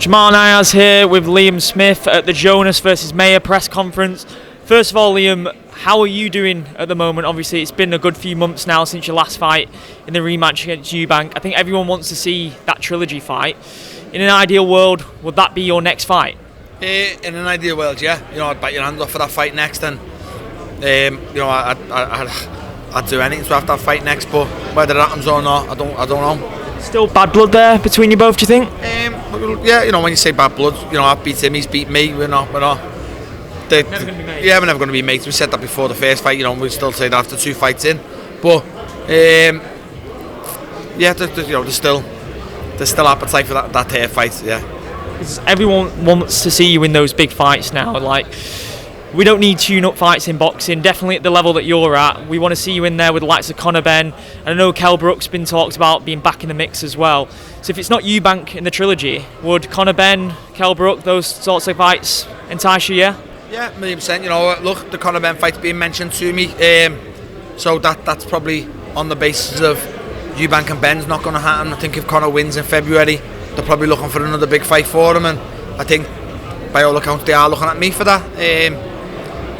Jamal Niaz here with Liam Smith at the Jonas versus Mayer press conference. First of all, Liam, how are you doing at the moment? Obviously, it's been a good few months now since your last fight in the rematch against Eubank. I think everyone wants to see that Trilogy fight. In an ideal world, would that be your next fight? In an ideal world, yeah. I'd bite your hand off for that fight next, and I'd do anything to have that fight next. But whether it happens or not, I don't know. Still bad blood there between you both, do you think? Yeah, when you say bad blood, I've beat him, he's beat me. We're not. Never going to be mates. Yeah, we're never going to be mates. We said that before the first fight. We still say that after 2 fights in. But yeah, there's still appetite for that third fight. Yeah. Everyone wants to see you in those big fights now. Like, we don't need tune-up fights in boxing, definitely at the level that you're at. We want to see you in there with the likes of Conor Benn. And I know Kell Brook's been talked about being back in the mix as well. So if it's not Eubank in the Trilogy, would Conor Benn, Kell Brook, those sorts of fights entice you, yeah? Yeah, 1,000%. Look, the Conor Benn fight's being mentioned to me. So that's probably on the basis of Eubank and Benn's not going to happen. I think if Conor wins in February, they're probably looking for another big fight for him. And I think, by all accounts, they are looking at me for that.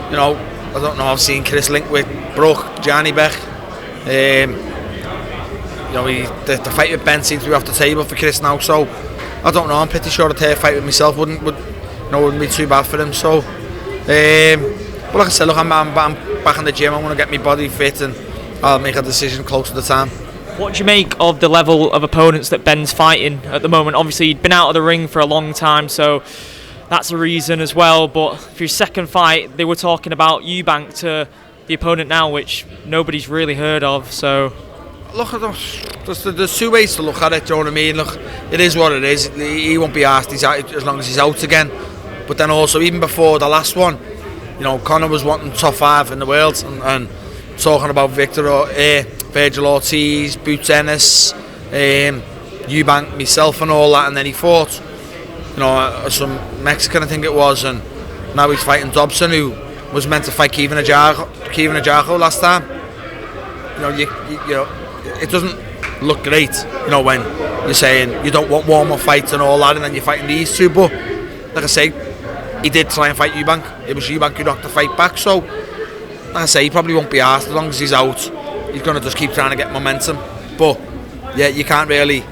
I don't know, I've seen Chris link with Brook, Johnny Beck. The fight with Ben seems to be off the table for Chris now, so I don't know, I'm pretty sure the third fight with myself wouldn't be too bad for him. So, but like I said, look, I'm back in the gym, I'm going to get my body fit and I'll make a decision close to the time. What do you make of the level of opponents that Ben's fighting at the moment? Obviously, he'd been out of the ring for a long time, so that's a reason as well. But for your second fight, they were talking about Eubank to the opponent now, which nobody's really heard of. So, look, there's 2 ways to look at it. Do you know what I mean? Look, it is what it is. He won't be asked. He's out as long as he's out again. But then also, even before the last one, Conor was wanting top 5 in the world and talking about Virgil Ortiz, Bout, Eubank, myself, and all that. And then he fought, some Mexican, I think it was, and now he's fighting Dobson, who was meant to fight Kevin Ajarko last time. It doesn't look great, when you're saying you don't want warm-up fights and all that, and then you're fighting these two. But like I say, he did try and fight Eubank. It was Eubank who knocked the fight back. So, like I say, he probably won't be asked as long as he's out. He's going to just keep trying to get momentum. But yeah, you can't really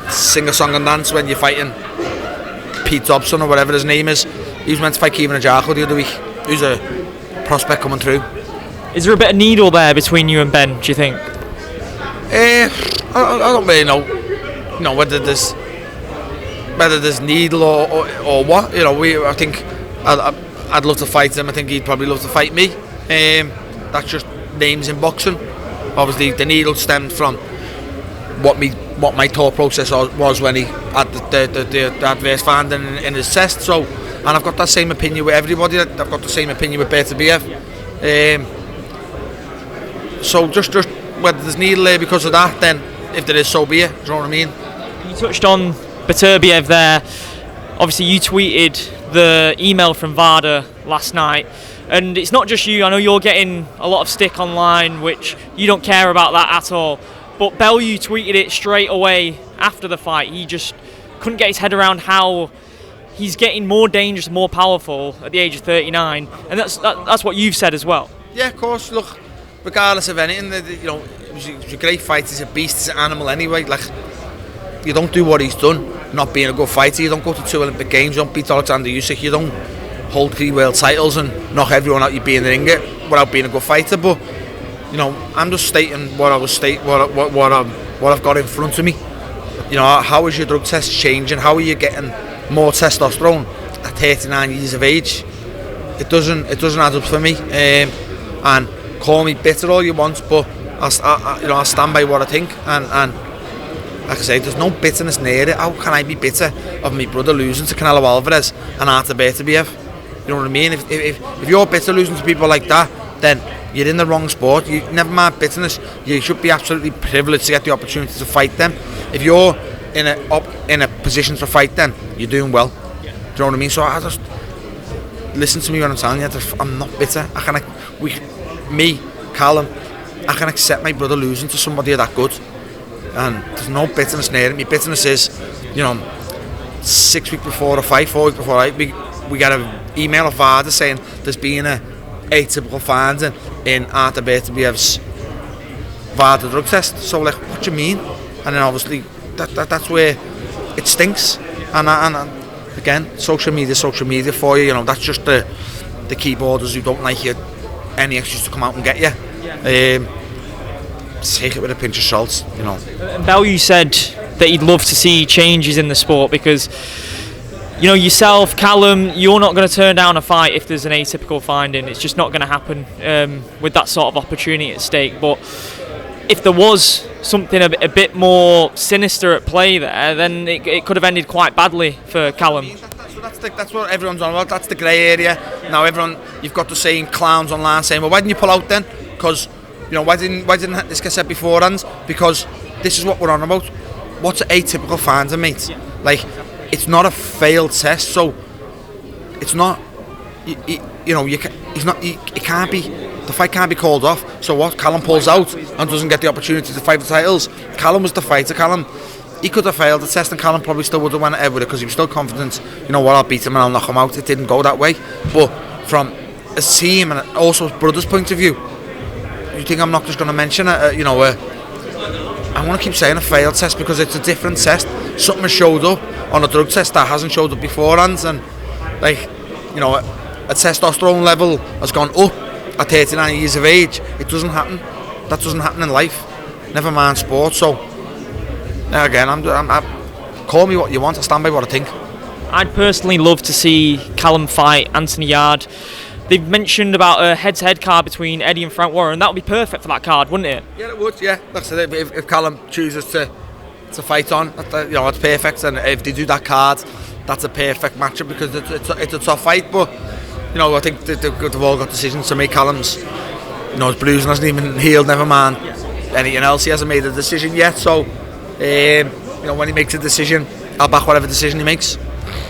sing a song and dance when you're fighting Pete Dobson or whatever his name is. He was meant to fight Kevin Ajarko the other week. Who's a prospect coming through. Is there a bit of needle there between you and Ben, do you think? I don't really know. Whether there's needle or what. I think I'd love to fight him. I think he'd probably love to fight me. That's just names in boxing. Obviously, the needle stemmed from what my thought process was when he had the adverse finding in his chest. So, and I've got that same opinion with everybody. I've got the same opinion with Beterbiev. So just whether there's needle there because of that, then if there is, so be it. Do you know what I mean? You touched on Beterbiev there. Obviously, you tweeted the email from VADA last night. And it's not just you, I know you're getting a lot of stick online, which you don't care about that at all. But Bellew tweeted it straight away after the fight. He just couldn't get his head around how he's getting more dangerous, more powerful at the age of 39. And that's what you've said as well. Yeah, of course. Look, regardless of anything, it was a great fight. He's a beast, he's an animal anyway. Like, you don't do what he's done, not being a good fighter. You don't go to 2 Olympic Games, you don't beat Alexander Usyk, you don't hold 3 world titles and knock everyone out you being in the ring without being a good fighter. But I'm just stating what I've got in front of me. How is your drug test changing? How are you getting more testosterone at 39 years of age? It doesn't add up for me. And call me bitter all you want, but I'll stand by what I think. And like I say, there's no bitterness near it. How can I be bitter of my brother losing to Canelo Alvarez and Artur Beterbiev? You know what I mean? If you're bitter losing to people like that, then you're in the wrong sport. You never mind bitterness. You should be absolutely privileged to get the opportunity to fight them. If you're in a position to fight them, you're doing well. Yeah. Do you know what I mean? So I just listen to me when I'm telling you. I'm not bitter. Callum, I can accept my brother losing to somebody that good, and there's no bitterness near it. My bitterness is, 6 weeks before the fight, 4 weeks before the fight, we get an email of VADA saying there's been a atypical finding in Artur Beterbiev's VADA drug test. So like, what do you mean? And then obviously that's where it stinks. And again, social media for you. You know, that's just the keyboarders who don't like you. Any excuse to come out and get you. Take it with a pinch of salt, you know. Bellew said that he'd love to see changes in the sport because, you know, yourself, Callum, you're not going to turn down a fight if there's an atypical finding. It's just not going to happen with that sort of opportunity at stake. But if there was something a bit more sinister at play there, then it could have ended quite badly for Callum. That's what everyone's on about. That's the grey area. Now you've got the same clowns online saying, well, why didn't you pull out then? Because, you know, why didn't this get said beforehand? Because this is what we're on about. What's an atypical finding, mate? Yeah. Like, it's not a failed test, so it's not. You know, it can't be. The fight can't be called off. So what? Callum pulls out and doesn't get the opportunity to fight the titles. Callum was the fighter. Callum, he could have failed the test, and Callum probably still would have went ahead with it because he was still confident. You know what? I'll beat him and I'll knock him out. It didn't go that way. But from a team and also his brother's point of view, you think I'm not just going to mention I want to keep saying a failed test because it's a different test. Something has showed up on a drug test that hasn't showed up beforehand, and like, you know, a testosterone level has gone up at 39 years of age. It doesn't happen. That doesn't happen in life. Never mind sport. So again, I'm call me what you want. I stand by what I think. I'd personally love to see Callum fight Anthony Yarde. They've mentioned about a head-to-head card between Eddie and Frank Warren. That would be perfect for that card, wouldn't it? Yeah, it would. Yeah, that's it. If Callum chooses to fight on, you know, it's perfect. And if they do that card, that's a perfect matchup because it's a tough fight. But you know, I think they've all got decisions to make. Callum's, you know, his bruising hasn't even healed. Never mind anything else. He hasn't made a decision yet. So, you know, when he makes a decision, I'll back whatever decision he makes.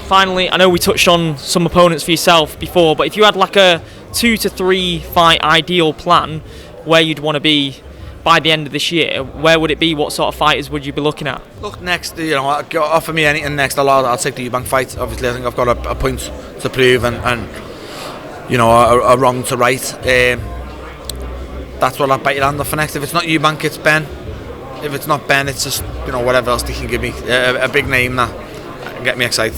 Finally, I know we touched on some opponents for yourself before, but if you had like a 2 to 3 fight ideal plan where you'd want to be by the end of this year, where would it be? What sort of fighters would you be looking at? Look, next, you know, offer me anything next. I'll take the Eubank fight. Obviously, I think I've got a point to prove and you know, a wrong to right. That's what I'll bet you on for next. If it's not Eubank, it's Ben. If it's not Ben, it's just, you know, whatever else they can give me. A big name that get me excited.